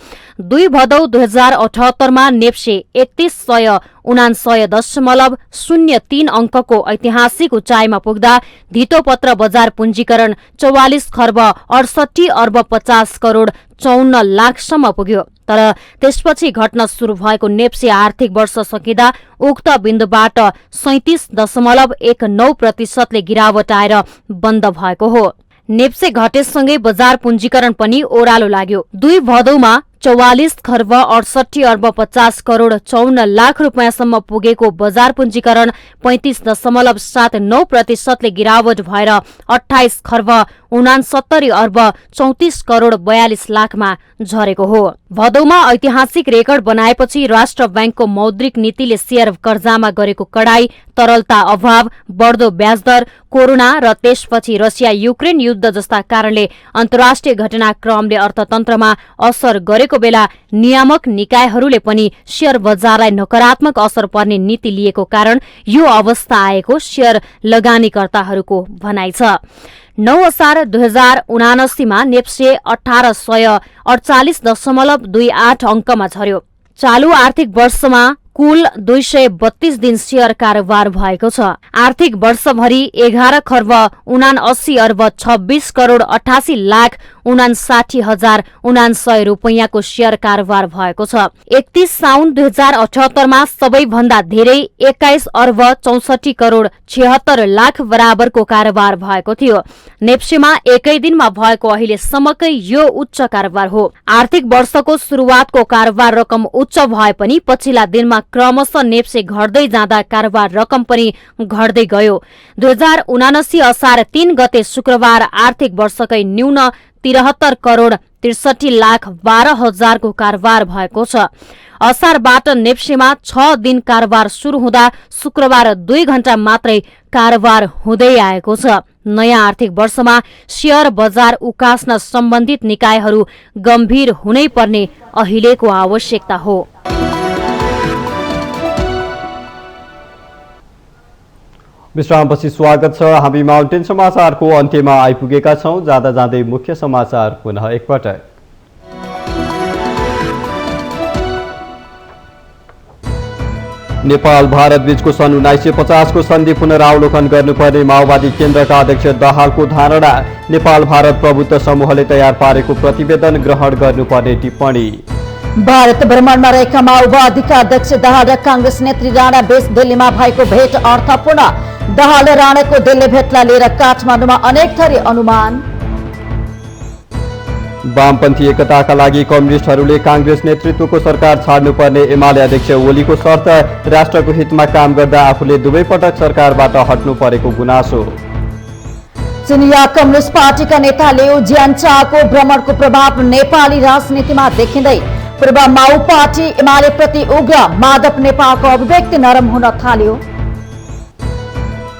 2 भदौ 2078 मा नेप्से 3169.03 अङ्कको ऐतिहासिक उचाइमा पुग्दा धितोपत्र बजार पुञ्जीकरण 44 खर्ब 68 अर्ब 50 करोड़ 54 लाखसम्म पुग्यो। तर त्यसपछि घट्न शुरू भएको नेप्से आर्थिक वर्ष सकिँदा उक्त बिन्दुबाट 37.19% गिरावट आएर बन्द भएको हो। नेप्से घटेसँगै बजार पुञ्जीकरण पनि ओह्रालो लाग्यो। 2 भदौमा 44 खर्ब 68 अर्ब 50 करोड़ 54 लाख रुपियाँसम्म पुगेको बजार पुञ्जीकरण 35.79% गिरावट भएर 28 खर्ब 69 अर्ब 34 करोड़ 42 लाखमा झरेको हो। भदौमा ऐतिहासिक रेकर्ड बनाएपछि राष्ट्र बैंकको मौद्रिक नीतिले शेयर कर्जामा गरेको कडाई, तरलता अभाव, बढ्दो ब्याजदर, कोरोना र त्यसपछि रसिया युक्रेन युद्ध जस्ता कारणले अन्तर्राष्ट्रिय घटनाक्रमले अर्थतन्त्रमा असर गरेको बेला नियामक निकायहरूले पनि शेयर बजारलाई नकारात्मक असर पर्ने नीति लिएको कारण यो अवस्था आएको शेयर लगानीकर्ताहरूको भनाइ छ। 9 असार 2079 मा नेप्से 1848.28 अङ्कमा झर्यो। चालू आर्थिक वर्षमा कुल 232 दिन शेयर कारोबार भएको छ। आर्थिक वर्षभरि 11 खर्ब 79 अर्ब 26 करोड़ 88 लाख 59,999 रुपैयाँको शेयर कारोबार भएको छ। 31 साउन 2078 मा सबैभन्दा धेरै 21 अर्ब 64 करोड़ 76 लाख बराबरको कारोबार भएको थियो। नेप्सेमा एकै दिनमा भएको अहिलेसम्मकै यो उच्च कारोबार हो। आर्थिक वर्षको शुरूआतको कारोबार रकम उच्च भए पनि पछिल्ला दिनमा क्रमशः नेप्से घट्दै जाँदा कारोबार रकम पनि घट्दै गयो। 2079 असार 3 गते शुक्रबार आर्थिक वर्षकै न्यून 73 करोड़ 63 लाख 12 हजारको कारोबार भएको छ। असारबाट नेप्सेमा 6 दिन कारोबार शुरू हुँदा शुक्रबार 2 घण्टा मात्रै कारोबार हुँदै आएको छ। नयाँ आर्थिक वर्षमा शेयर बजार उकास्न सम्बन्धित निकायहरू गम्भीर हुनै पर्ने अहिलेको आवश्यकता हो। विश्रामपछि स्वागत छ। हामी माउन्टेन समाचारको अन्त्यमा आइपुगेका छौं। जाँदा जाँदै मुख्य समाचार पुनः एकपटक। नेपाल भारत बीचको सन् 1950 को सन्धि पुनरावलोकन गर्नुपर्ने माओवादी केन्द्रका अध्यक्ष दाहालको धारणा। नेपाल भारत प्रभुत्व समूहले तयार पारेको प्रतिवेदन ग्रहण गर्नुपर्ने टिप्पणी। भारत भ्रमणमा रहेका माओवादीका अध्यक्ष दाहाल र कांग्रेस नेत्री राणा बीच दिल्लीमा भएको भेट अर्थपूर्ण। दाहाल र राणाको दिल्ली भेटलाई लिएर काठमाडौँमा अनेक थरी अनुमान। वामपन्थी एकताका लागि कम्युनिस्टहरूले कांग्रेस नेतृत्वको सरकार छाड्नुपर्ने एमाले अध्यक्ष ओलीको शर्त। राष्ट्रको हितमा काम गर्दा आफूले दुवै पटक सरकारबाट हट्नु परेको गुनासो। चिनिया कम्युनिस्ट पार्टीका नेता लिउ जियानचाको भ्रमणको प्रभाव नेपाली राजनीतिमा देखिँदै। पूर्व माओ पार्टी एमाले प्रति उग्र, माधव नेपालको अभिव्यक्ति नरम हुन थाल्यो।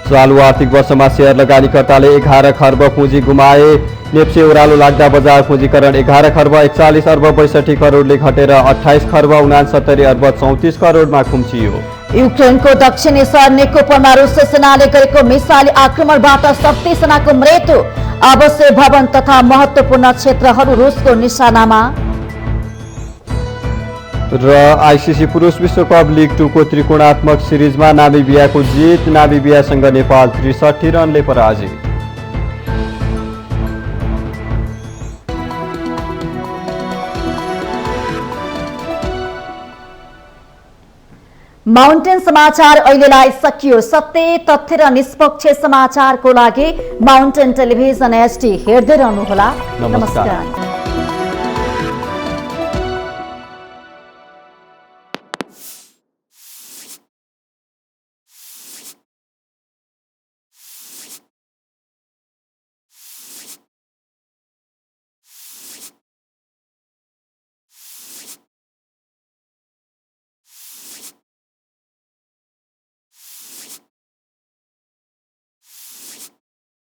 चालू आर्थिक वर्षमा शेयर लगानीकर्ताले 11 खर्ब पुँजी गुमाए। नेप्से ओह्रालो लाग्दा बजार पुँजीकरण 11 खर्ब 41 अर्ब 62 करोडले घटेर 28 खर्ब 69 अर्ब 34 करोडमा खुम्चियो। युक्रेनको दक्षिणी सहर निकोपरमा रुसी सेनाले गरेको मिसाइल आक्रमणबाट 37 जनाको मृत्यु। आवासीय भवन तथा महत्वपूर्ण क्षेत्रहरू रुसको निशानामा। र आइसिसी पुरुष विश्वकप लिग 2 को त्रिकोणात्मक सिरिजमा नामिबियाको जित। नामिबियासँग नेपाल 63 रनले पराजित। माउन्टेन समाचार अहिलेलाई सकियो। सत्य, तथ्य र निष्पक्ष समाचारको लागि माउन्टेन टेलिभिजन HD हेर्दै रहनुहोला। नमस्कार।